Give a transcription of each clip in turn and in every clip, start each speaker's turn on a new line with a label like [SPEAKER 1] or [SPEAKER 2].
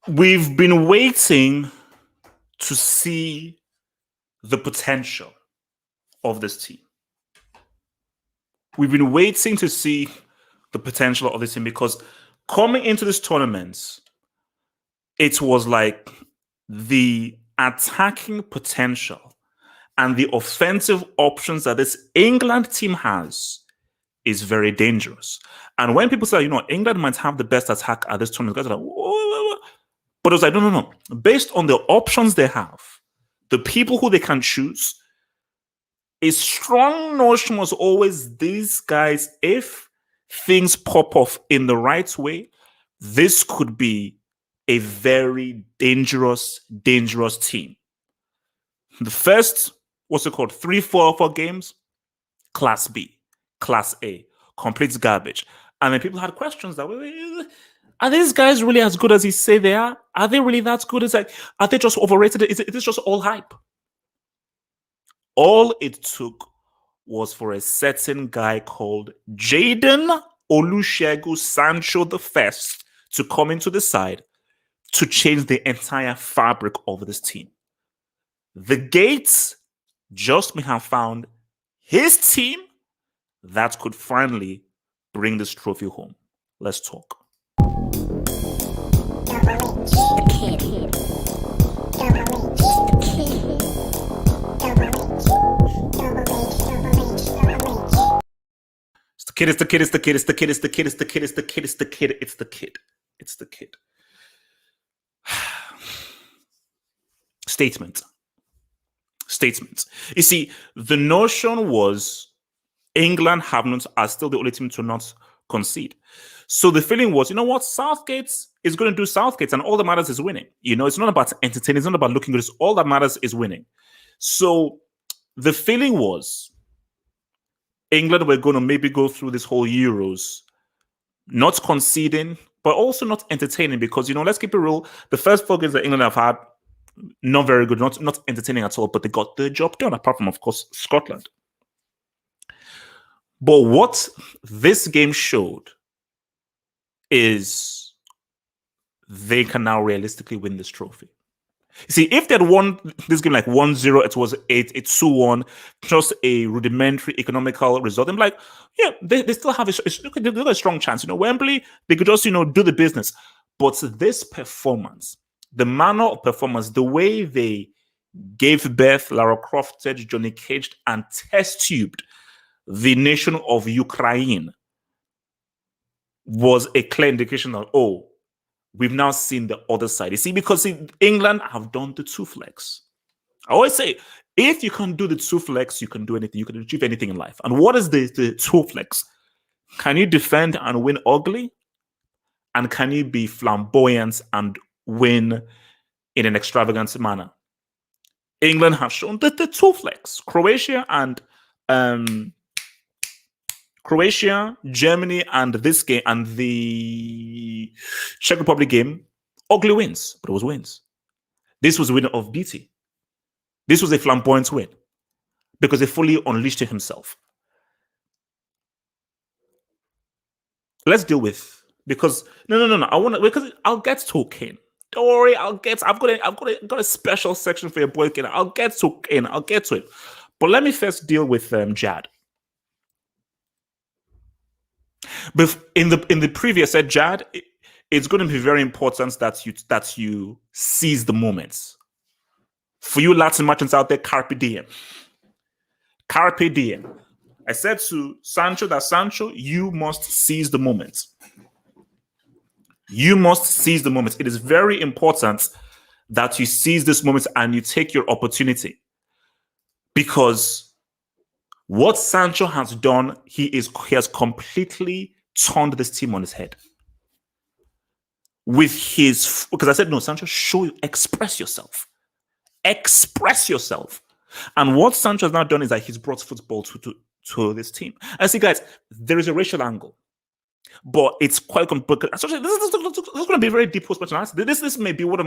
[SPEAKER 1] We've been waiting to see the potential of this team. We've been waiting to see the potential of this team because coming into this tournament, it was like the attacking potential and the offensive options that this England team has is very dangerous. And when people say, England might have the best attack at this tournament, guys are like, whoa. But it was like, no. Based on the options they have, the people who they can choose, a strong notion was always these guys, if things pop off in the right way, this could be a very dangerous team. The first, what's it called? 3-4 games, Class B, Class A, complete garbage. And then people had questions that, are these guys really as good as he say they are? Are they really that good? Are they just overrated? Is it just all hype? All it took was for a certain guy called Jadon Olusegun Sancho I to come into the side to change the entire fabric of this team. The Gates just may have found his team that could finally bring this trophy home. Let's talk. It's the kid. Statement. You see, the notion was England are still the only team to not concede. So the feeling was, Southgate is going to do Southgate, and all that matters is winning. It's not about entertaining, it's not about looking good. All that matters is winning. So the feeling was England were going to maybe go through this whole Euros not conceding, but also not entertaining, because, let's keep it real. The first 4 games that England have had, not very good, not entertaining at all, but they got the job done, apart from, of course, Scotland. But what this game showed is they can now realistically win this trophy. You see, if they'd won this game like 1-0, it was 2-1, just a rudimentary economical result, I'm like, yeah, they still have a strong chance. Wembley, they could just, do the business. But this performance, the manner of performance, the way they gave birth, Lara Crofted, Johnny Caged, and test tubed the nation of Ukraine was a clear indication that, we've now seen the other side. You see, because England have done the 2 flex. I always say, if you can do the 2 flex, you can do anything. You can achieve anything in life. And what is the 2 flex? Can you defend and win ugly? And can you be flamboyant and win in an extravagant manner? England have shown the 2 flex. Croatia, Germany, and this game, and the Czech Republic game, ugly wins, but it was wins. This was a win of beauty. This was a flamboyant win because he fully unleashed himself. Let's deal with, because no. Because I'll get to Kane. Don't worry, I've got a special section for your boy Kane. I'll get to Kane. I'll get to it. But let me first deal with Jad. But in the previous said, Jad, it's going to be very important that you seize the moments. For you Latin merchants out there, carpe diem. Carpe diem. I said to Sancho that, Sancho, you must seize the moments. You must seize the moments. It is very important that you seize this moment and you take your opportunity. Because what Sancho has done, he has completely turned this team on his head. Because I said, no, Sancho, express yourself. Express yourself. And what Sancho has now done is that he's brought football to this team. And see, guys, there is a racial angle. But it's quite complicated. This is going to be a very deep post-match analysis. This may be one of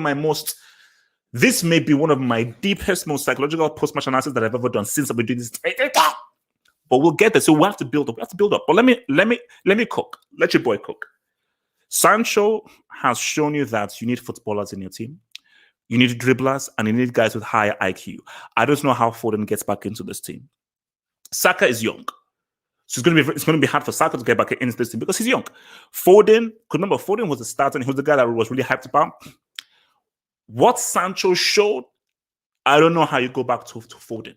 [SPEAKER 1] my deepest, most psychological post-match analysis that I've ever done since I've been doing this. But we'll get there. So we have to build up. But let me cook. Let your boy cook. Sancho has shown you that you need footballers in your team. You need dribblers and you need guys with higher IQ. I don't know how Foden gets back into this team. Saka is young. So it's going to be hard for Saka to get back into this team because he's young. Foden, remember, Foden was the starter and he was the guy that was really hyped about. What Sancho showed, I don't know how you go back to Foden.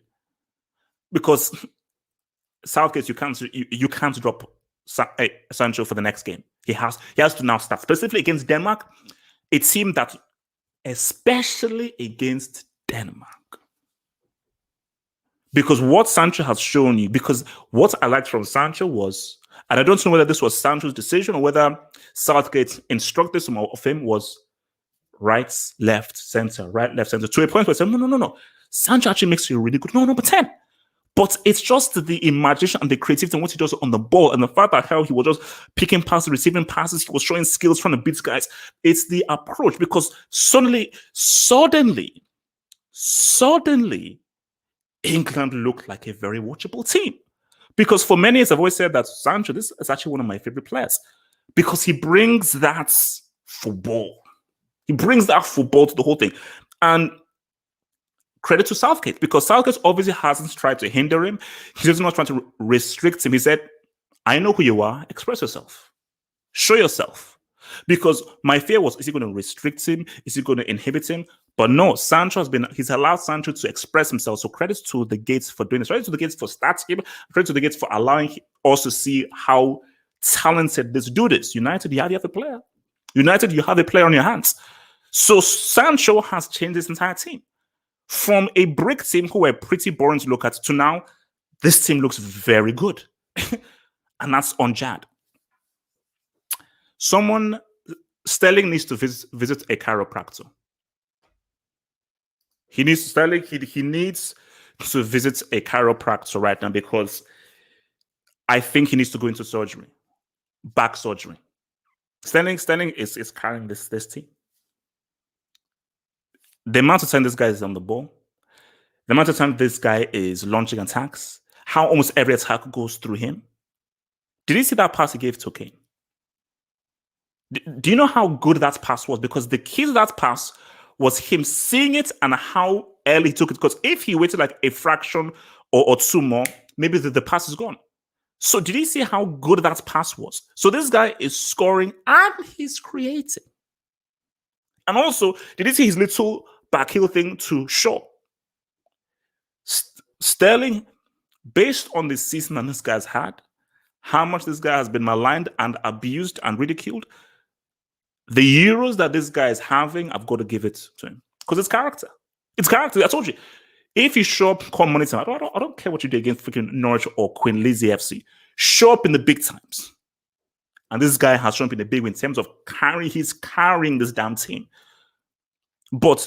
[SPEAKER 1] Because Southgate, you can't drop Sancho for the next game. He has to now start, specifically against Denmark, a team that, especially against Denmark. Because what Sancho has shown you, because what I liked from Sancho was, and I don't know whether this was Sancho's decision or whether Southgate instructed some of him, was right, left, center, right, left, center, to a point where I said, no. Sancho actually makes you really good. No, number 10. But it's just the imagination and the creativity and what he does on the ball and the fact that how he was just picking passes, receiving passes, he was showing skills, trying to beat guys. It's the approach because suddenly, England looked like a very watchable team. Because for many years, I've always said that Sancho, this is actually one of my favorite players because he brings that football. He brings that football to the whole thing. And credit to Southgate because Southgate obviously hasn't tried to hinder him. He's not trying to restrict him. He said, I know who you are. Express yourself. Show yourself. Because my fear was, is he going to restrict him? Is he going to inhibit him? But no, he's allowed Sancho to express himself. So credit to the Gates for doing this. Credit to the Gates for starting him. Credit to the Gates for allowing us to see how talented this dude is. United, you have a player. United, you have a player on your hands. So Sancho has changed his entire team. From a brick team who were pretty boring to look at to now, this team looks very good. And that's on Jad. Sterling needs to visit a chiropractor. He needs to visit a chiropractor right now because I think he needs to go into surgery, back surgery. Sterling is carrying this team. The amount of time this guy is on the ball, the amount of time this guy is launching attacks, how almost every attack goes through him. Did you see that pass he gave to Kane? Do you know how good that pass was? Because the key to that pass was him seeing it and how early he took it. Because if he waited like a fraction or two more, maybe the pass is gone. So did you see how good that pass was? So this guy is scoring and he's creating. And also, did you see his little backheel thing to Shaw? Sterling, based on the season that this guy's had, how much this guy has been maligned and abused and ridiculed, the Euros that this guy is having, I've got to give it to him. Because it's character. It's character. I told you. If you show up, come money time, I don't care what you do against freaking Norwich or Queen Lizzie FC. Show up in the big times. And this guy has shown up in the big in terms of he's carrying this damn team. But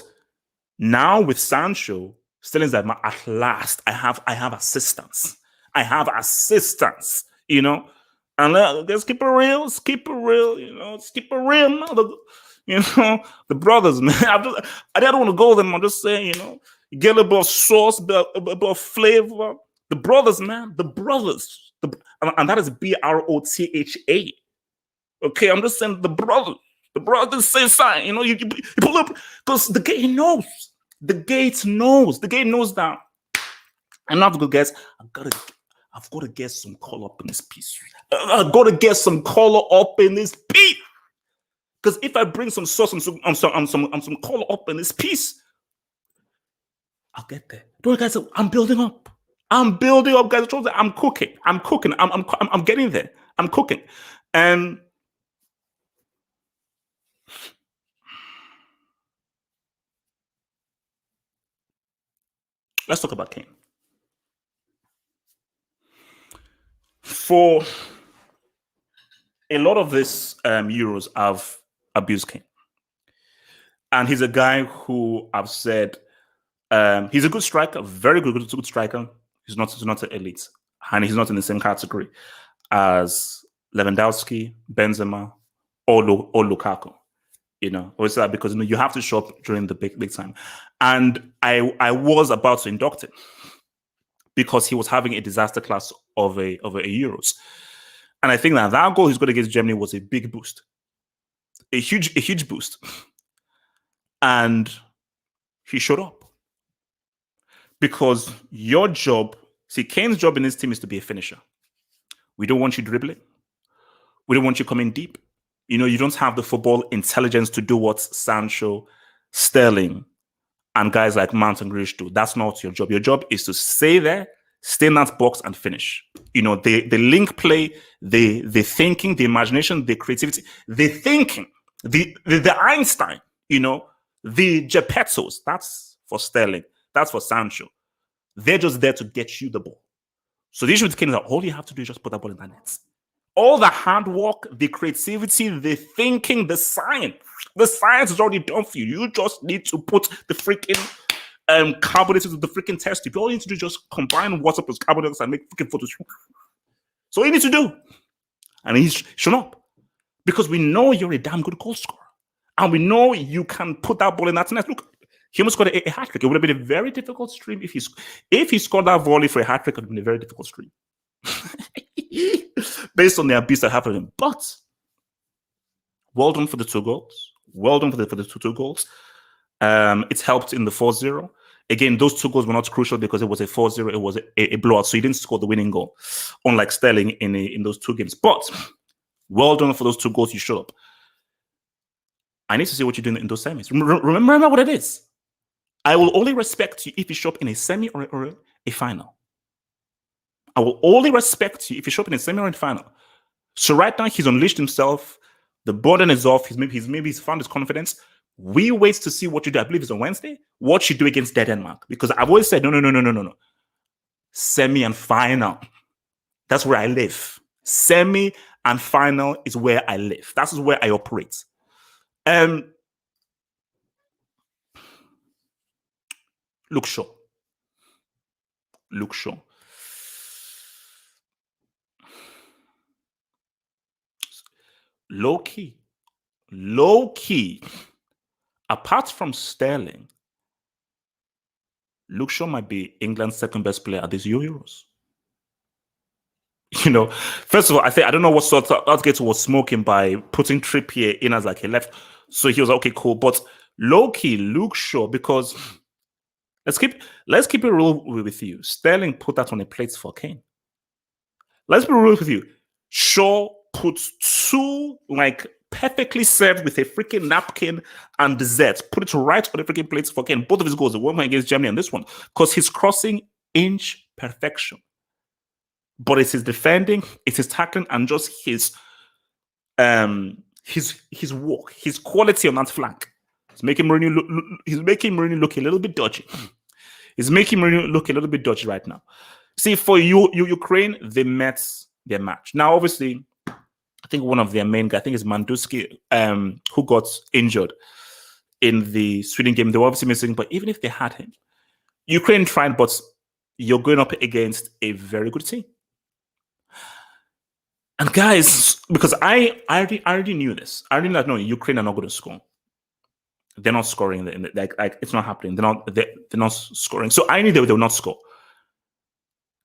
[SPEAKER 1] now with Sancho, Sterling's like, at last, I have assistance. You know? And let's keep it real, you know, keep it real. The brothers, man. I don't want to go there, I'm just saying, you know, you get a bit of sauce, a bit of flavor. The brothers, man, the brothers. And that is BROTHA. Okay, I'm just saying the brothers say sign, you know, you pull up because the gate knows. The gate knows that. I'm not good, guys. I've got to get some color up in this piece. I've got to get some color up in this piece. Because if I bring some sauce and some color up in this piece, I'll get there. Don't guys, I'm building up. Guys. I'm cooking. I'm getting there. I'm cooking. And let's talk about Kane. For a lot of this Euros, I've abused Kane. And he's a guy who I've said he's a good striker, very good striker. He's not an elite. And he's not in the same category as Lewandowski, Benzema, or Lukaku. You know, always that because you have to show up during the big time. And I was about to induct him because he was having a disaster class of a Euros. And I think that goal he's got against Germany was a big boost. a huge boost. And he showed up. Because your job, see, Kane's job in this team is to be a finisher. We don't want you dribbling. We don't want you coming deep. You don't have the football intelligence to do what Sancho, Sterling, and guys like Mount and Grealish do. That's not your job. Your job is to stay there, stay in that box and finish. The link play, the thinking, the imagination, the creativity, the thinking, the Einstein, the Geppettos. That's for Sterling. That's for Sancho. They're just there to get you the ball. So the issue with Kane is that all you have to do is just put that ball in the net. All the hard work, the creativity, the thinking, the science is already done for you. You just need to put the freaking carbonated to the freaking test tube. All you need to do is just combine water plus carbonates and make freaking photos. So all you need to do. And he's shown up. Because we know you're a damn good goal scorer. And we know you can put that ball in that net. Look, he almost scored a hat trick. It would have been a very difficult stream if he scored that volley for a hat trick. It would have been a very difficult stream. Based on the abuse that happened to him. But well done for the 2 goals. Well done for the two goals. It's helped in the 4-0. Again, those 2 goals were not crucial because it was a 4-0. It was a blowout. So he didn't score the winning goal, unlike Sterling in those 2 games. But well done for those 2 goals. You showed up. I need to see what you're doing in those semis. Remember what it is. I will only respect you if you show up in a semi or a final. I will only respect you if you show up in a semi or a final. So right now, he's unleashed himself. The burden is off. He's found his confidence. We wait to see what you do. I believe it's on Wednesday. What you do against Denmark. Because I've always said, no. Semi and final. That's where I live. Semi and final is where I live. That's where I operate. Luke Shaw. Low key. Apart from Sterling, Luke Shaw might be England's 2nd best player at these Euros. First of all, I don't know what sort of Southgate was smoking by putting Trippier in as like a left. So he was okay, cool. But low key, Luke Shaw, because let's keep it real with you. Sterling put that on a plate for Kane. Let's be real with you. Shaw put 2 perfectly served with a freaking napkin and dessert. Put it right on the freaking plate for Kane. Both of his goals, the one against Germany and this one, because he's crossing inch perfection. But it's his defending, it's his tackling, and just his walk, his quality on that flank. He's making Mourinho look a little bit dodgy. He's making Mourinho look a little bit dodgy right now. See, for Ukraine, they met their match. Now, obviously, I think one of their main guys, I think it's Manduski, who got injured in the Sweden game. They were obviously missing, but even if they had him, Ukraine tried, but you're going up against a very good team. And guys, because I already knew this. I already know Ukraine are not going to score. They're not scoring. It's not happening. They're not scoring. So I knew they will not score.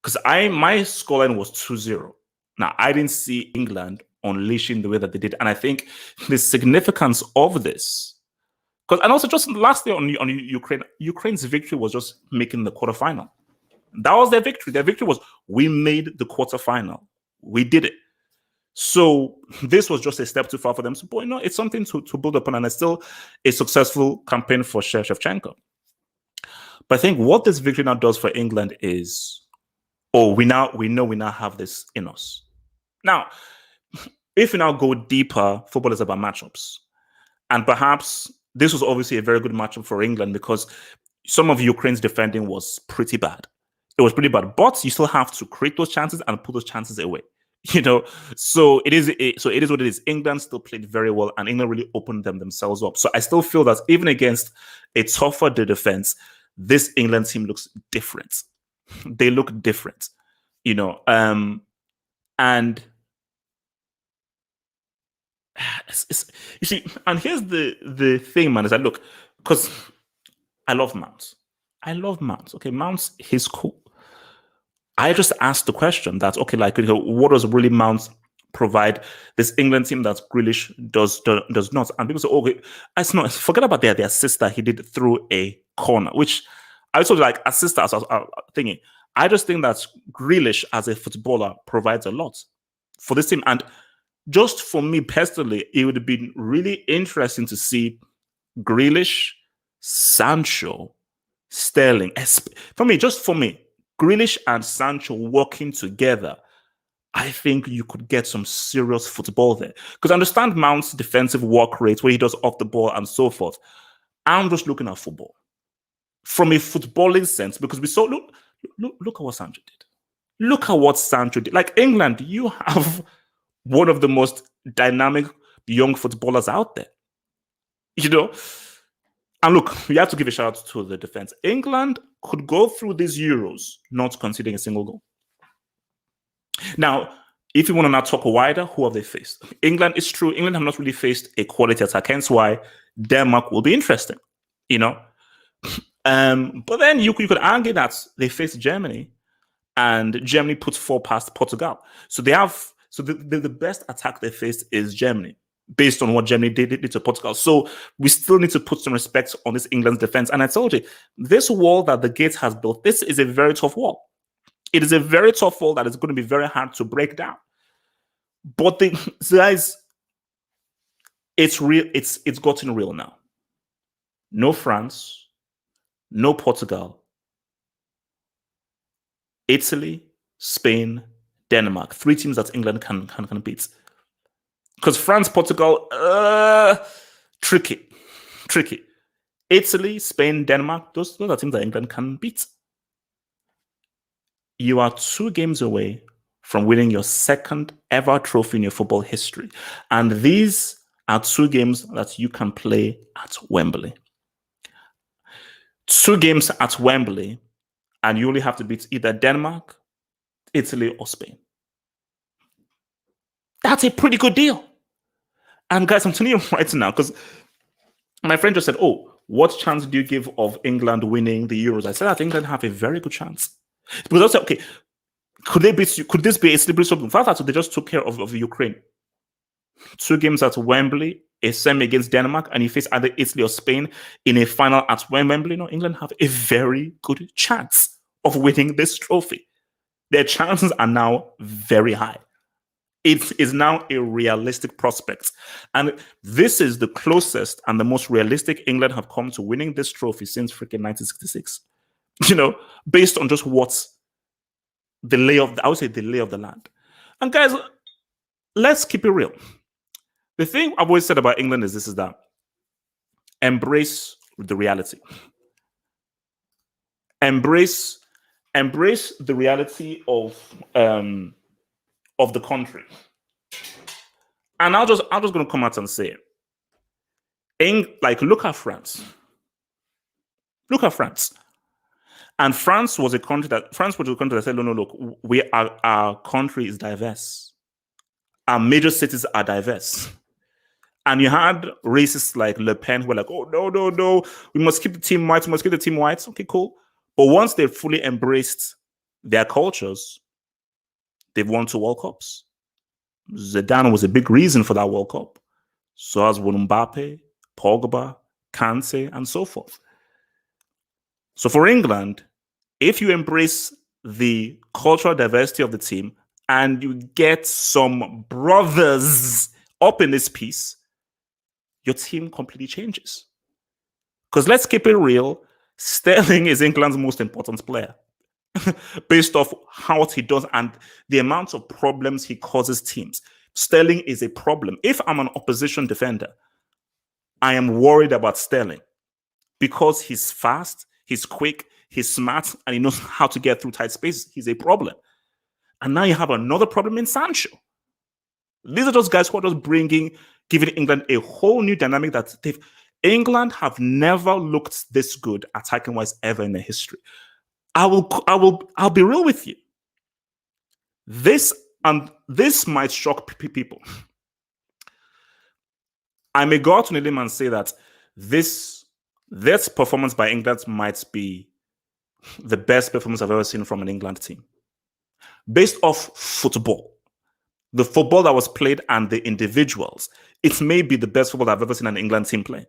[SPEAKER 1] Because my scoreline was 2-0. Now, I didn't see England unleashing the way that they did. And I think the significance of this, and also just lastly on Ukraine, Ukraine's victory was just making the quarterfinal. That was their victory. Their victory was, we made the quarterfinal. We did it. So this was just a step too far for them. So, but it's something to build upon, and it's still a successful campaign for Shevchenko. But I think what this victory now does for England is, we know we now have this in us. Now, if we now go deeper, football is about matchups. And perhaps this was obviously a very good matchup for England because some of Ukraine's defending was pretty bad. It was pretty bad, but you still have to create those chances and put those chances away. So it is what it is. England still played very well, and England really opened themselves up. So I still feel that even against a tougher defense, this England team looks different. They look different, and you see, and here's the thing, man, is that look, because I love Mount. Okay, Mount, he's cool. I just asked the question that, okay, what was really Mount's provide this England team that Grealish does not. And people say, "Oh, it's not." Forget about the assist that he did through a corner, which I also like assist as thinking. I just think that Grealish as a footballer provides a lot for this team. And just for me personally, it would have been really interesting to see Grealish, Sancho, Sterling. For me, Grealish and Sancho working together. I think you could get some serious football there. Because I understand Mount's defensive work rate, where he does off the ball and so forth. I'm just looking at football from a footballing sense, because we saw, look at what Sancho did. Look at what Sancho did. Like England, you have one of the most dynamic young footballers out there. And look, we have to give a shout out to the defense. England could go through these Euros not conceding a single goal. Now, if you want to now talk wider, who have they faced? England, it's true, England have not really faced a quality attack, hence why Denmark will be interesting, But then you could argue that they faced Germany, and Germany put 4 past Portugal. So the best attack they faced is Germany, based on what Germany did to Portugal. So we still need to put some respect on this England's defense. And I told you, this wall that the Gates has built, this is a very tough wall. It is a very tough wall that is going to be very hard to break down. But guys, it's real. It's gotten real now. No France, no Portugal, Italy, Spain, Denmark. 3 teams that England can beat. Because France, Portugal, tricky. Italy, Spain, Denmark, those are teams that England can beat. You are 2 games away from winning your 2nd ever trophy in your football history. And these are 2 games that you can play at Wembley. 2 games at Wembley, and you only have to beat either Denmark, Italy, or Spain. That's a pretty good deal. And guys, I'm telling you right now, because my friend just said, "Oh, what chance do you give of England winning the Euros?" I said, I think England have a very good chance. Because I said, okay, could this be a slippery slope? In fact, they just took care of Ukraine. 2 games at Wembley, a semi against Denmark, and you face either Italy or Spain in a final at Wembley. No, England have a very good chance of winning this trophy. Their chances are now very high. It is now a realistic prospect. And this is the closest and the most realistic England have come to winning this trophy since freaking 1966. Based on just what's the lay of the land. And guys, let's keep it real. The thing I've always said about England is that embrace the reality. Embrace the reality of the country. And I'm just going to come out and say it. Look at France. Look at France. And France was a country that said, no, look, our country is diverse. Our major cities are diverse. And you had racists like Le Pen who were like, "Oh, no, we must keep the team white, Okay, cool. But once they fully embraced their cultures, they've won 2 World Cups. Zidane was a big reason for that World Cup. So as Mbappe, Pogba, Kane, and so forth. So for England, if you embrace the cultural diversity of the team and you get some brothers up in this piece, your team completely changes. Because let's keep it real, Sterling is England's most important player based off what he does and the amount of problems he causes teams. Sterling is a problem. If I'm an opposition defender, I am worried about Sterling because he's fast, he's quick, he's smart, and he knows how to get through tight spaces. He's a problem. And now you have another problem in Sancho. These are just guys who are just giving England a whole new dynamic that England have never looked this good attacking-wise ever in their history. I'll be real with you. This might shock people. I may go out on a limb and say that this performance by England might be the best performance I've ever seen from an England team. Based off football. the football that was played and the individuals, it may be the best football I've ever seen an England team play.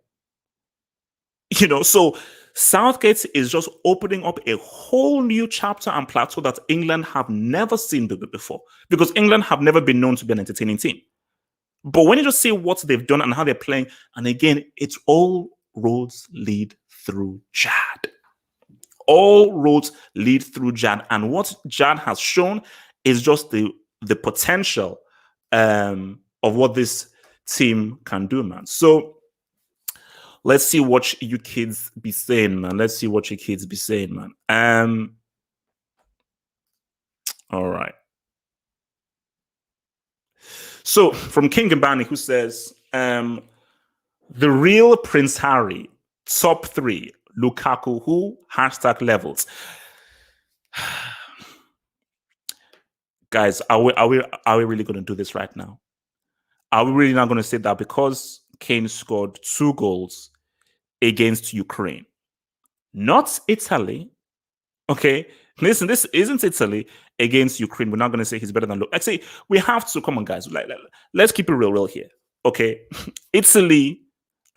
[SPEAKER 1] So Southgate is just opening up a whole new chapter and plateau that England have never seen before, because England have never been known to be an entertaining team. But when you just see what they've done and how they're playing, and again, it's all roads lead through Jad. All roads lead through Jad. And what Jad has shown is just the potential of what this team can do, man. So let's see what you kids be saying, man. Let's see what you kids be saying, man. All right. So from King Gambani, who says, the real Prince Harry, top 3, Lukaku, who #levels. Guys, are we really going to do this right now? Are we really not going to say that because Kane scored 2 goals against Ukraine, not Italy? Okay, listen, this isn't Italy against Ukraine. We're not going to say he's better than Lukaku. Actually, we have to, come on, guys. Let's keep it real here. Okay, Italy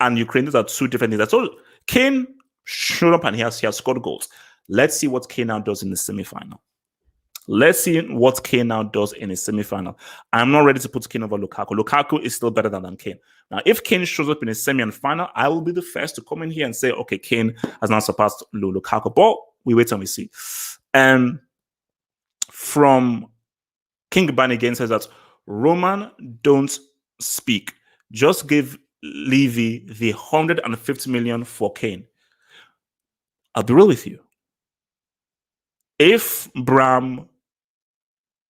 [SPEAKER 1] and Ukraine, those are 2 different things. That's all. Kane showed up and he has scored goals. Let's see what Kane now does in the semi-final. Let's see what Kane now does in a semi-final. I'm not ready to put Kane over Lukaku. Lukaku is still better than Kane. Now, if Kane shows up in a semi and final, I will be the first to come in here and say, okay, Kane has now surpassed Lukaku. But we wait and we see. From King Bani again says that Roman, don't speak. Just give Levy the 150 million for Kane. I'll be real with you. If Bram,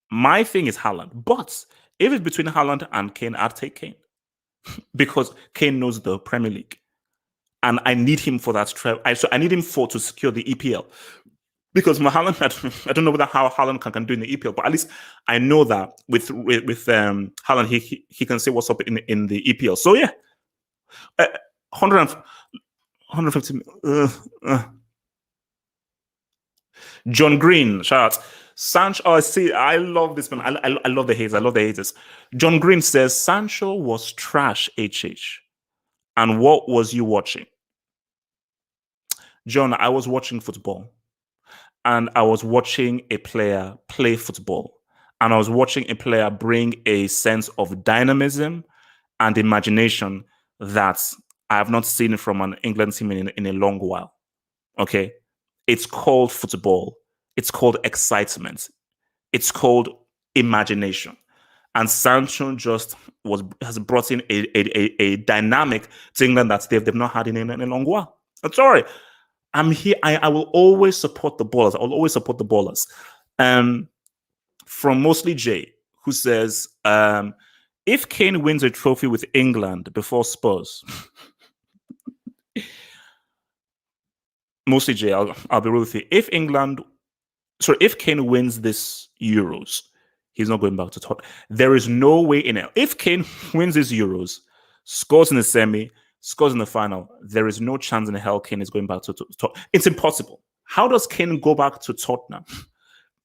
[SPEAKER 1] my thing is Haaland, but if it's between Haaland and Kane, I'd take Kane because Kane knows the Premier League, and I need him for that. So I need him to secure the EPL, because Haaland, I don't know how Haaland can do in the EPL, but at least I know that with Haaland, he can say what's up in the EPL. So yeah, 150. John Green, shout out. Sancho, I love this man. I love the haters. John Green says Sancho was trash, HH. And what was you watching? John, I was watching football. And I was watching a player play football. And I was watching a player bring a sense of dynamism and imagination that I have not seen from an England team in a long while. Okay? It's called football. It's called excitement. It's called imagination. And Sancho just has brought in a dynamic to England that they've not had in a long while. I'm sorry. I'm here. I will always support the ballers. I will always support the ballers. From Mostly Jay, who says, if Kane wins a trophy with England before Spurs, Mostly Jay, I'll be real with you. If Kane wins this Euros, he's not going back to Tottenham. There is no way in it. If Kane wins this Euros, scores in the semi, scores in the final, there is no chance in hell Kane is going back to Tottenham. It's impossible. How does Kane go back to Tottenham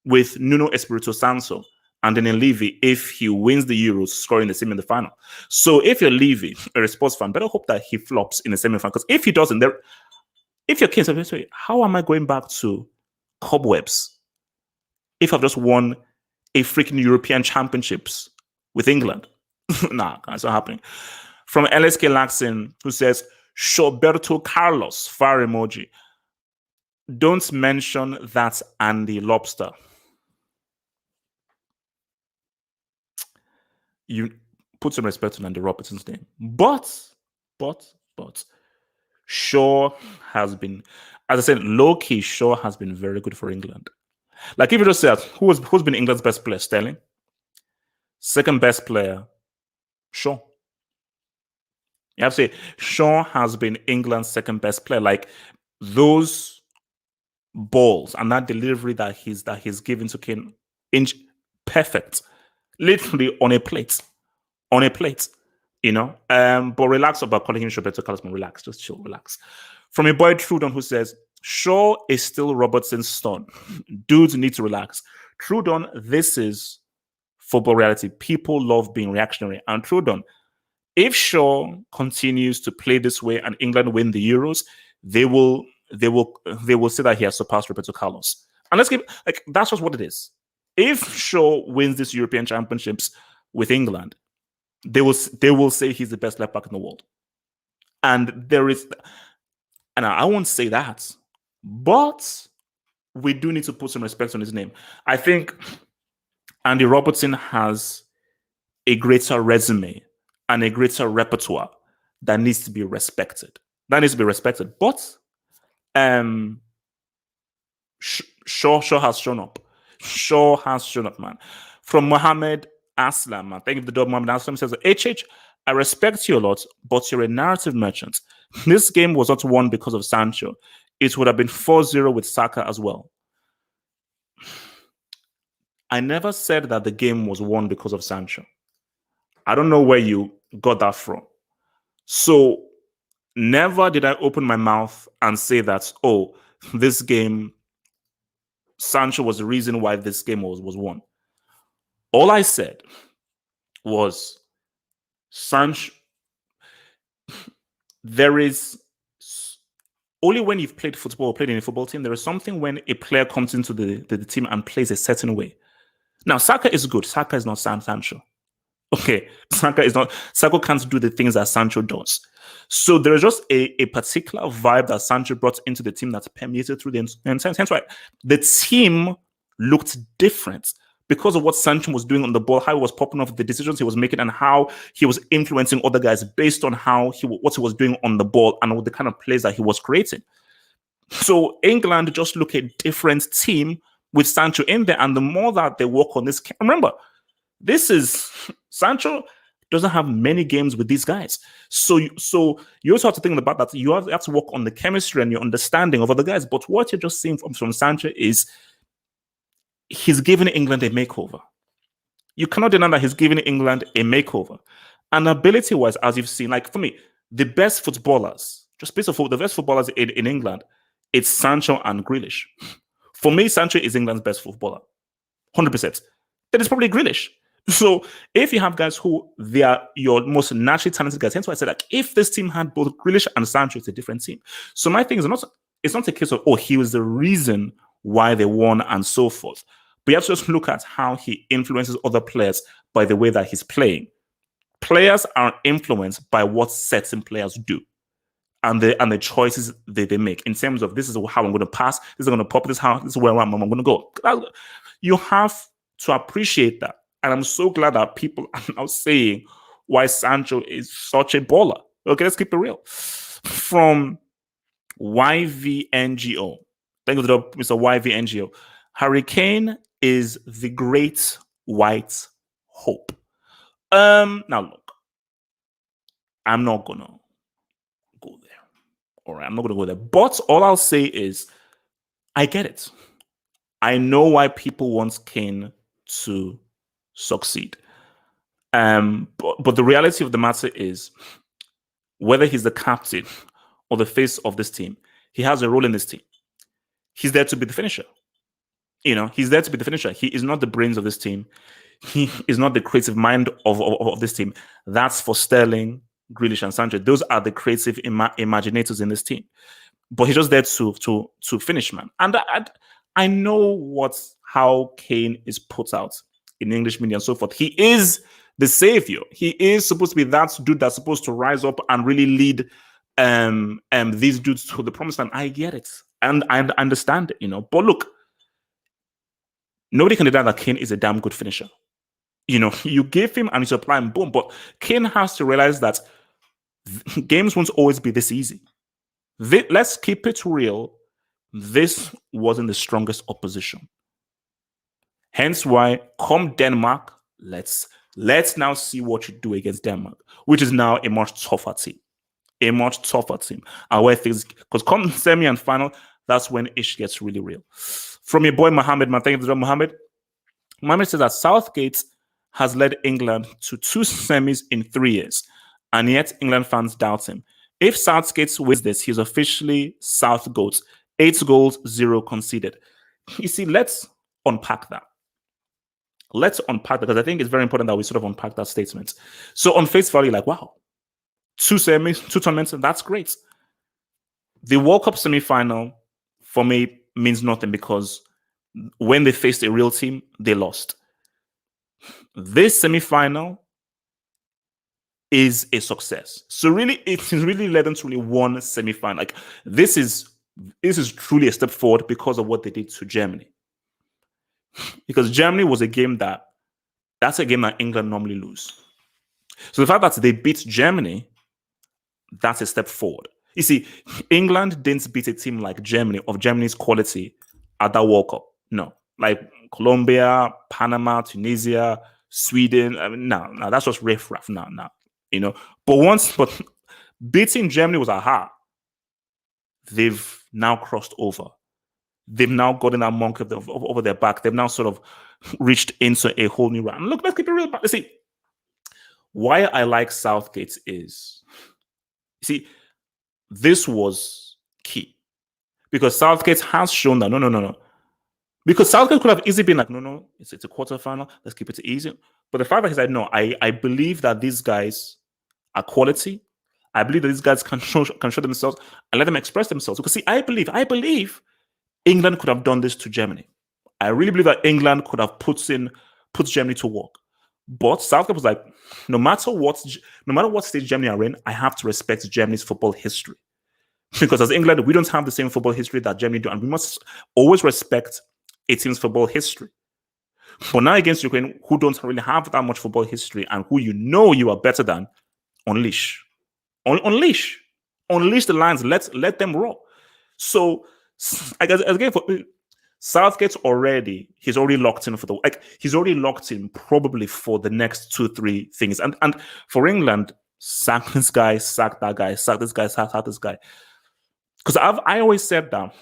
[SPEAKER 1] with Nuno Espirito Santo and then Levy if he wins the Euros, scoring the semi in the final? So if you're Levy, a sports fan, better hope that he flops in the semi-final, because if he doesn't, if you're Kane, how am I going back to cobwebs if I've just won a freaking European Championships with England? Nah, that's not happening. From LSK Laxin, who says, Shoberto Carlos, fire emoji. Don't mention that Andy Lobster. You put some respect on Andy Robertson's name. But, Shaw has been, as I said, low-key, Shaw has been very good for England. Like, if you just say, who's been England's best player? Sterling. Second best player, Shaw. You have to say, Shaw has been England's second best player. Like, those balls and that delivery that he's given to Kane, perfect. Literally on a plate. But relax about calling him Shoberto Carlos. Relax, just chill, relax. From a boy Trudon, who says, Shaw is still Robertson's son. Dudes need to relax. Trudon, this is football reality. People love being reactionary. And hold on, if Shaw continues to play this way and England win the Euros, they will say that he has surpassed Roberto Carlos. And let's give that's just what it is. If Shaw wins this European Championships with England, they will say he's the best left back in the world. And I won't say that, but we do need to put some respect on his name. I think Andy Robertson has a greater resume and a greater repertoire that needs to be respected. But Shaw has shown up. Shaw has shown up, man. From Mohammed Aslam, man. Thank you for the dog. Mohammed Aslam says, HH, I respect you a lot, but you're a narrative merchant. This game was not won because of Sancho. It would have been 4-0 with Saka as well. I never said that the game was won because of Sancho. I don't know where you got that from. So never did I open my mouth and say that, oh, this game, Sancho was the reason why this game was won. All I said was, Sancho, there is only when you've played football or played in a football team, there is something when a player comes into the team and plays a certain way. Now, Saka is good. Saka is not Sancho. Okay, Saka can't do the things that Sancho does. So there is just a particular vibe that Sancho brought into the team that's permeated through the entire. Hence why the team looked different because of what Sancho was doing on the ball, how he was popping off, the decisions he was making, and how he was influencing other guys based on what he was doing on the ball and the kind of plays that he was creating. So England just look a different team with Sancho in there, and the more that they work on this, remember, this is Sancho doesn't have many games with these guys. So you also have to think about that. You have to work on the chemistry and your understanding of other guys. But what you're just seeing from Sancho is he's giving England a makeover. You cannot deny that he's giving England a makeover. And ability-wise, as you've seen, like for me, the best footballers, just based on the best footballers in England, it's Sancho and Grealish. For me, Sancho is England's best footballer. 100%. Then it's probably Grealish. So if you have guys who they are your most naturally talented guys, hence why I said like if this team had both Grealish and Sancho, it's a different team. So my thing is it's not a case of he was the reason why they won and so forth. But you have to just look at how he influences other players by the way that he's playing. Players are influenced by what certain players do and the choices they make in terms of this is how I'm going to pass, this is going to pop, this is where I'm going to go. You have to appreciate that. And I'm so glad that people are now saying why Sancho is such a baller. Okay, let's keep it real. From YVNGO. Thank you, Mr. YVNGO. Harry Kane is the great white hope. Now look, I'm not gonna go there. All right, I'm not gonna go there. But all I'll say is, I get it. I know why people want Kane to succeed. But the reality of the matter is, whether he's the captain or the face of this team, he has a role in this team. He's there to be the finisher. He's there to be the finisher. He is not the brains of this team. He is not the creative mind of this team. That's for Sterling, Grealish, and Sancho. Those are the creative imaginators in this team. But he's just there to finish, man. And I know how Kane is put out in English media and so forth. He is the savior. He is supposed to be that dude that's supposed to rise up and really lead these dudes to the promised land. I get it. And I understand it, But look, nobody can deny that Kane is a damn good finisher. You give him and you supply him, boom. But Kane has to realize that games won't always be this easy. Let's keep it real. This wasn't the strongest opposition. Hence why, come Denmark, let's now see what you do against Denmark, which is now a much tougher team. A much tougher team. And where things, because come semi and final, that's when it gets really real. From your boy Mohammed, man, thank you for Mohammed. Mohammed says that Southgate has led England to 2 semis in 3 years, and yet England fans doubt him. If Southgate wins this, he's officially Southgate. 8 goals, 0 conceded. You see, let's unpack that. Let's unpack that, because I think it's very important that we sort of unpack that statement. So on face value, like, wow, two semis, two tournaments, that's great. The World Cup semi-final for me means nothing, because when they faced a real team, they lost. This semi-final is a success. So really, it is really led them to really one semi-final. Like, this is truly a step forward because of what they did to Germany. Because Germany was a game that's a game that England normally lose. So the fact that they beat Germany, that's a step forward. You see, England didn't beat a team like Germany, of Germany's quality, at that World Cup. No. Like Colombia, Panama, Tunisia, Sweden. I mean, no, that's just riff-raff. No. But beating Germany was aha. They've now crossed over. They've now gotten that monkey over their back. They've now sort of reached into a whole new round. Look, let's keep it real. Let's see. Why I like Southgate is, see, this was key. Because Southgate has shown that, no. Because Southgate could have easily been like, no, it's a quarterfinal. Let's keep it easy. But the fact that he said, no, I believe that these guys are quality. I believe that these guys can show themselves and let them express themselves. Because see, I believe England could have done this to Germany. I really believe that England could have put Germany to work. But Southgate was like, no matter what stage Germany are in, I have to respect Germany's football history. Because as England, we don't have the same football history that Germany do, and we must always respect a team's football history. But now against Ukraine, who don't really have that much football history and who you are better than, unleash the lions. Let them roar. So I guess again, for Southgate's he's already locked in he's already locked in probably for the next 2-3 things. And for England, sack this guy, sack that guy, sack this guy, sack this guy. Because I always said that,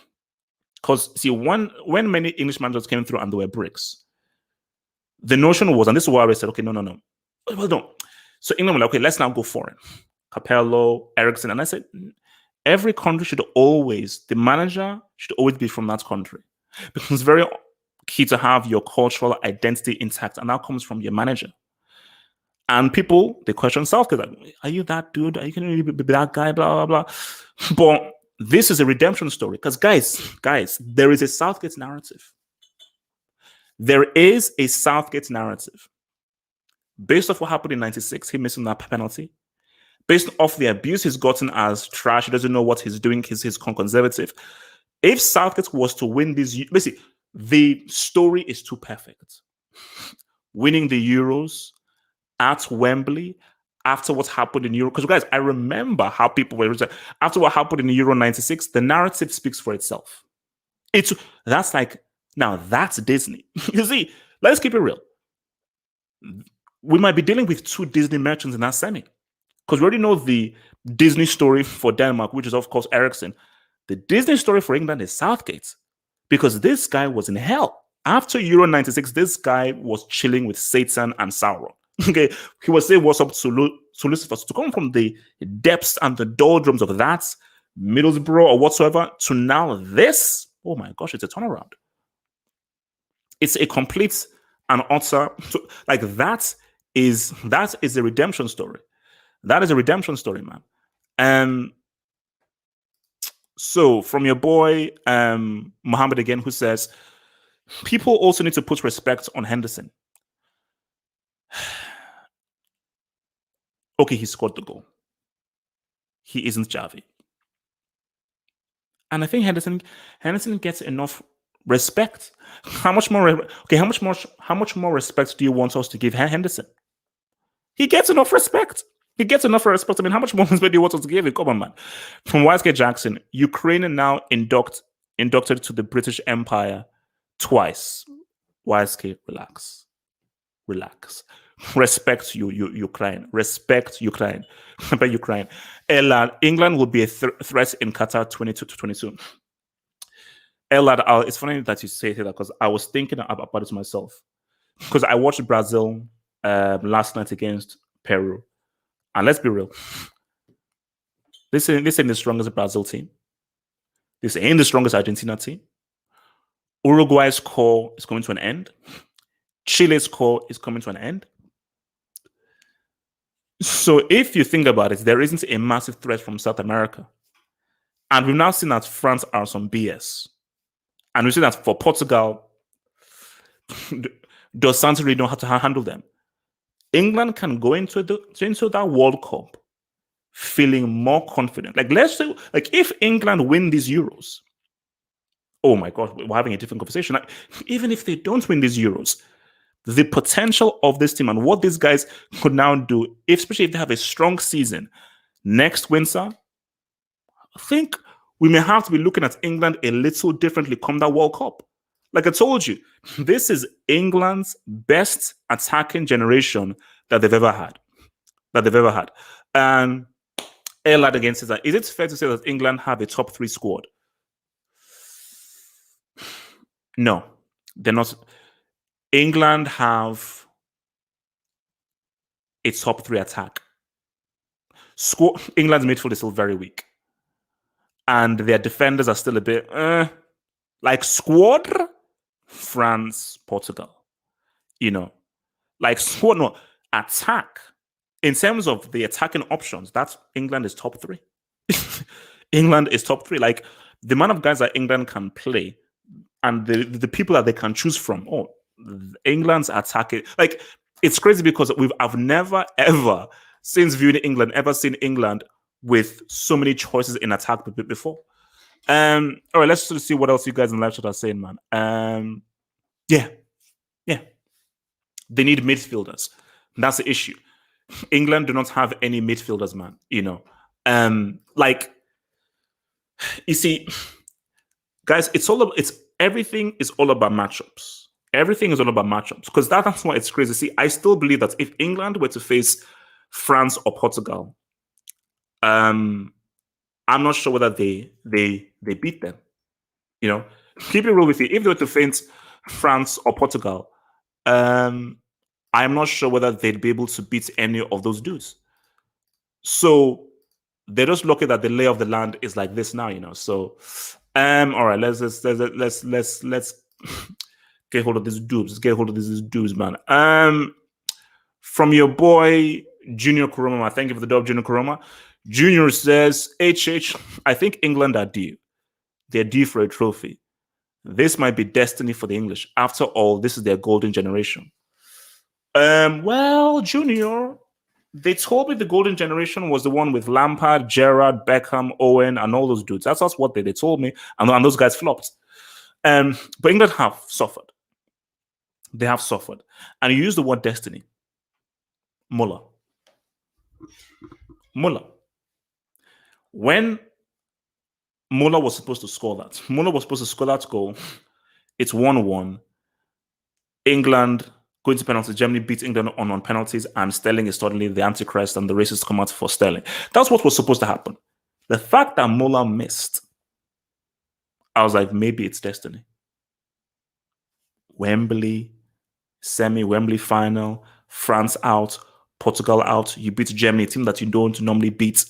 [SPEAKER 1] because see, when many English managers came through and they were bricks, the notion was, and this is why I always said, okay, no. Well, no. So England were like, okay, let's now go foreign. Capello, Ericsson. And I said, every country the manager should always be from that country. Because it's very key to have your cultural identity intact, and that comes from your manager. And people, they question Southgate, like, are you that dude? Are you going to really be that guy? Blah, blah, blah. But this is a redemption story. Because guys, there is a Southgate narrative. There is a Southgate narrative. Based off what happened in 96, him missing that penalty. Based off the abuse he's gotten as trash, he doesn't know what he's doing, he's conservative. If Southgate was to win this, basically, the story is too perfect. Winning the Euros at Wembley, after what happened in Euro, because guys, I remember how people were after what happened in Euro 96, the narrative speaks for itself. That's Disney. You see, let's keep it real. We might be dealing with two Disney merchants in that semi. Because we already know the Disney story for Denmark, which is, of course, Ericsson. The Disney story for England is Southgate. Because this guy was in hell. After Euro 96, this guy was chilling with Satan and Sauron. Okay, he was saying what's up to Lucifer. So to come from the depths and the doldrums of that, Middlesbrough or whatsoever, to now this, oh my gosh, it's a turnaround. It's a complete and utter, like that is a redemption story. That is a redemption story, man. So from your boy Mohammed again, who says, people also need to put respect on Henderson. Okay, he scored the goal. He isn't Javi. And I think Henderson gets enough respect. How much more respect do you want us to give Henderson? He gets enough respect. I mean, how much more respect do you want us to give him? Come on, man. From YSK Jackson, Ukraine now inducted to the British Empire twice. YSK, relax. Respect Ukraine. Respect Ukraine. Ukraine. England will be a threat in Qatar 22. Elad, it's funny that you say that, because I was thinking about it myself. Because I watched Brazil last night against Peru. And let's be real. This ain't the strongest Brazil team. This ain't the strongest Argentina team. Uruguay's core is coming to an end. Chile's core is coming to an end. So if you think about it, there isn't a massive threat from South America. And we've now seen that France are some BS. And we've seen that for Portugal, does Santos really know how to handle them? England can go into that World Cup feeling more confident. Like, let's say, like, if England win these Euros, oh my God, we're having a different conversation. Like, even if they don't win these Euros, the potential of this team and what these guys could now do, especially if they have a strong season next winter, I think we may have to be looking at England a little differently come that World Cup. Like I told you, this is England's best attacking generation that they've ever had. And Elad against that. Is it fair to say that England have a top 3 squad? No, they're not. England have a top 3 attack. England's midfield is still very weak. And their defenders are still a bit like squad France, Portugal. Like squad, no, attack. In terms of the attacking options, that's England is top 3. England is top 3. Like the amount of guys that England can play and the people that they can choose from. Oh, England's attacking. Like it's crazy because I've never ever since viewing England ever seen England with so many choices in attack before. All right, let's see what else you guys in live chat are saying, man. Yeah. They need midfielders. That's the issue. England do not have any midfielders, man. Like you see, guys, everything is all about matchups. Everything is all about matchups because that's why it's crazy. See, I still believe that if England were to face France or Portugal, I'm not sure whether they beat them. Keep it real with you. If they were to face France or Portugal, I'm not sure whether they'd be able to beat any of those dudes. So they're just lucky that the lay of the land is like this now. So, all right, let's get hold of these dudes. Let's get hold of these dudes, man. From your boy Junior Kuroma, thank you for the dub, Junior Kuroma. Junior says, HH, I think England are due. They're due for a trophy. This might be destiny for the English. After all, this is their golden generation. Well, Junior, they told me the golden generation was the one with Lampard, Gerrard, Beckham, Owen, and all those dudes. That's what they told me, and those guys flopped. But England have suffered. They have suffered. And you use the word destiny. Muller. When Muller was supposed to score that goal. It's 1-1. England going to penalties. Germany beats England on penalties, and Sterling is suddenly the Antichrist, and the racists come out for Sterling. That's what was supposed to happen. The fact that Muller missed, I was like, maybe it's destiny. Wembley, Wembley final, France out, Portugal out. You beat Germany, a team that you don't normally beat.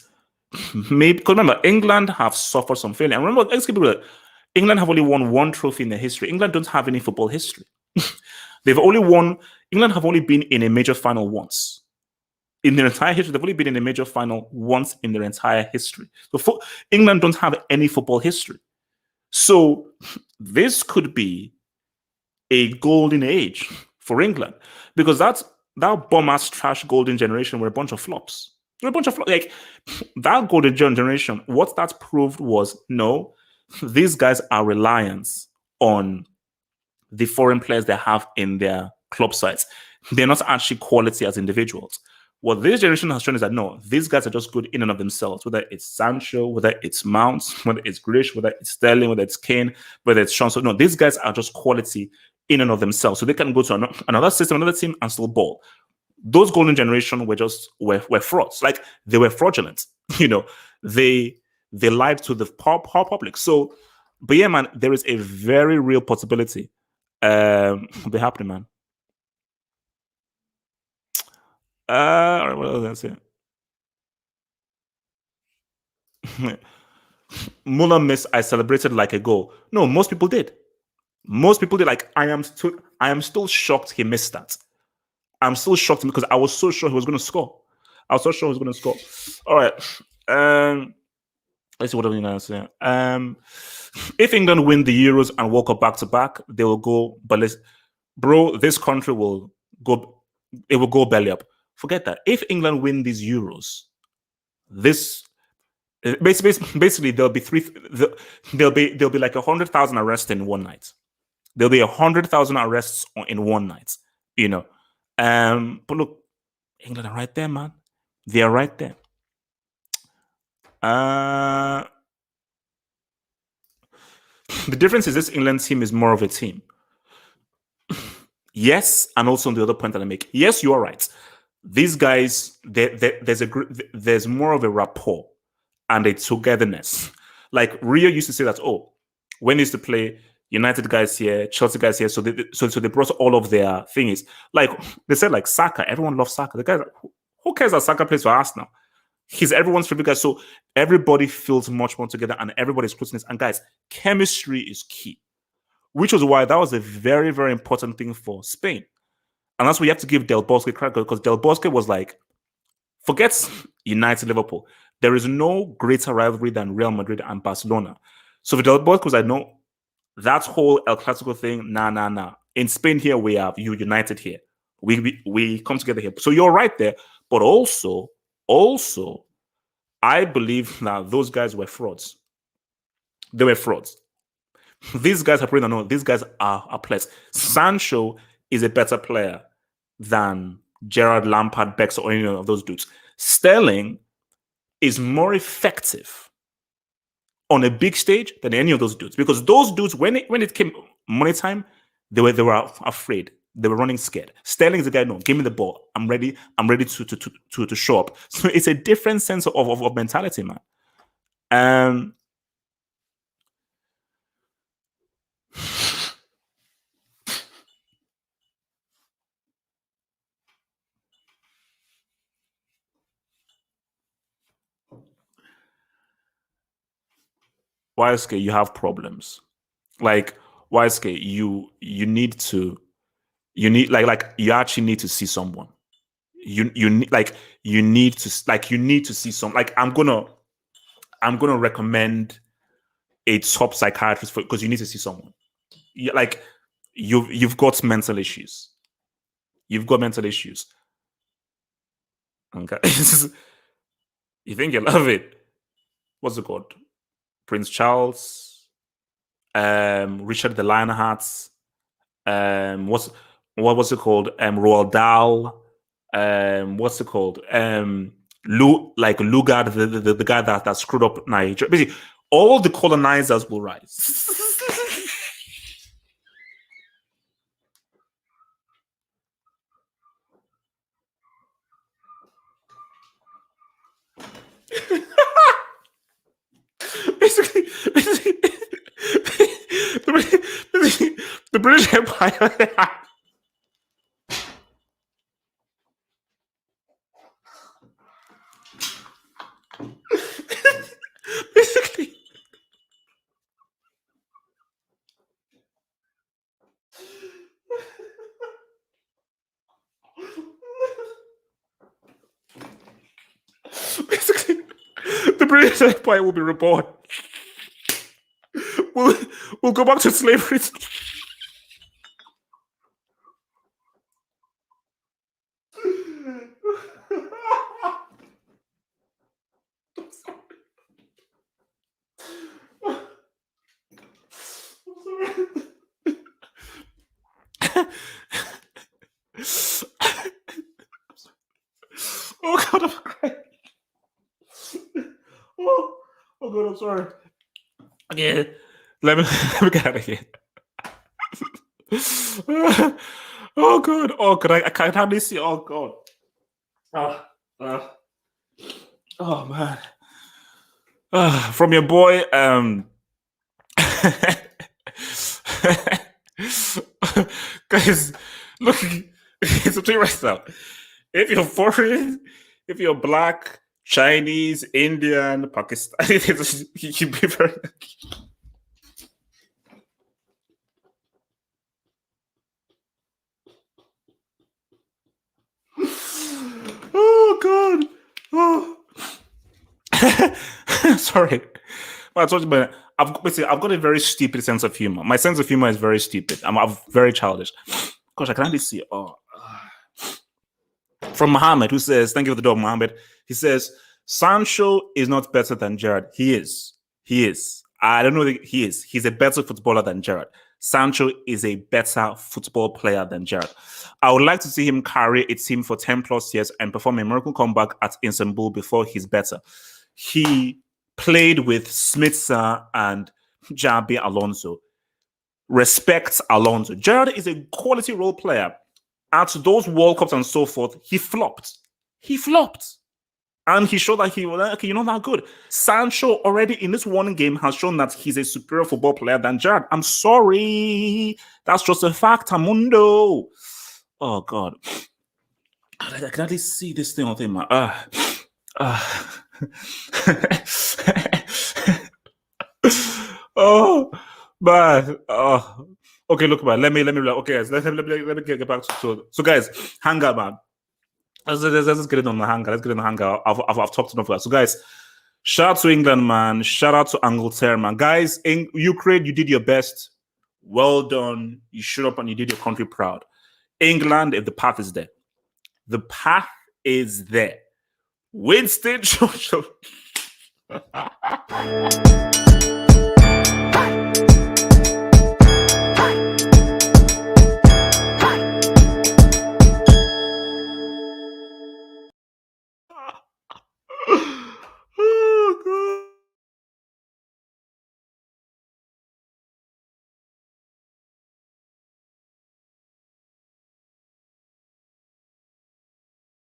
[SPEAKER 1] Maybe because remember, England have suffered some failure. And remember, England have only won 1 trophy in their history. England don't have any football history. England have only been in a major final once. In their entire history, they've only been in a major final once in their entire history. So England don't have any football history. So this could be a golden age for England because that bum-ass trash golden generation were a bunch of flops. They're a bunch of flops. Like that golden generation, what that proved was no, these guys are reliant on the foreign players they have in their club sides. They're not actually quality as individuals. What this generation has shown is that no, these guys are just good in and of themselves, whether it's Sancho, whether it's Mount, whether it's Grealish, whether it's Sterling, whether it's Kane, whether it's Sean. So no, these guys are just quality in and of themselves. So they can go to another system, another team, and still ball. Those golden generation were frauds. Like they were fraudulent. They lied to the public. So, but yeah, man, there is a very real possibility be happening, man. All right, what else did I say? Muller missed. I celebrated like a goal. No, most people did. Most people did. Like, I am still shocked he missed that. I'm still shocked because I was so sure he was going to score. I was so sure he was going to score. All right. Let's see what I'm going to say. If England win the Euros and walk up back to back, they will go. But this country will go. It will go belly up. Forget that. If England win these Euros, basically there'll be there'll be like 100,000 arrests in one night. There'll be 100,000 arrests in one night. You know. But look, England are right there, man. They are right there. The difference is this England team is more of a team. Yes, and also on the other point that I make, yes, you are right. These guys, there's more of a rapport and a togetherness. Like Rio used to say that, when he used to play, United guys here, Chelsea guys here, so they brought all of their things. Like they said, like Saka, everyone loves Saka. The guy, who cares that Saka plays for Arsenal? He's everyone's favorite guy. So everybody feels much more together and everybody's closeness. And guys, chemistry is key, which was why that was a very, very important thing for Spain. And that's why you have to give Del Bosque credit, because Del Bosque was like, forget United, Liverpool. There is no greater rivalry than Real Madrid and Barcelona. So for Del Bosque was like, no, that whole El Clasico thing, nah. In Spain here, we have you United here. We come together here. So you're right there. But also, I believe that those guys were frauds. They were frauds. These guys are pretty known. These guys are players. Sancho is a better player than Gerrard, Lampard, Bex, or any of those dudes. Sterling is more effective on a big stage than any of those dudes, because those dudes, when it came money time, they were afraid. They were running scared. Sterling is the guy, no, give me the ball. I'm ready to show up. So it's a different sense of mentality, man. YSK, you have problems. Like YSK, you need like you actually need to see someone. You need to see some. Like I'm gonna recommend a top psychiatrist because you need to see someone. Like you've got mental issues. You've got mental issues. Okay, you think you love it? What's it called? Prince Charles, Richard the Lionheart, what was it called? Roald Dahl, what's it called? Lugard, the guy that screwed up Nigeria. Basically, all the colonizers will rise. basically, the British Empire. Basically, the British Empire will be reborn. We'll go back to slavery. Oh God, I'm crying. Oh God, I'm sorry. Okay, let me get out of here. Oh God, I can't hardly see. Oh God. Oh man. From your boy, guys, look, it's a thing right now. If you're foreign, if you're black, Chinese, Indian, Pakistani, you be very. God. Oh. Sorry. Well, I told you, but I've got a very stupid sense of humor. My sense of humor is very stupid. I'm very childish. Gosh, I can hardly see. From Mohammed, who says, "Thank you for the dog, Mohammed." He says, "Sancho is not better than Gerrard. He is. He is. I don't know that he is. He's a better footballer than Gerrard. Sancho is a better football player than Gerrard. I would like to see him carry a team for 10 plus years and perform a miracle comeback at Istanbul before he's better. He played with Smitsa and Jabi Alonso. Respect Alonso. Gerrard is a quality role player. At those World Cups and so forth, he flopped. He flopped. And he showed that he was, okay, you're not that good. Sancho already in this one game has shown that he's a superior football player than Gerrard. I'm sorry. That's just a fact, Amundo. Oh, God. I can hardly see this thing on thing, man. Oh, man. Oh. Okay, look, man. Let me. Okay, guys. Let me get back to. So, guys, hang out, man. Let's get it on the hangar. Let's get it on the hangar. I've talked enough of that. So, guys, shout out to England, man. Shout out to Angleterre, man. Guys, in Ukraine, you did your best. Well done. You showed up and you did your country proud. England, if the path is there. The path is there. Winston Churchill.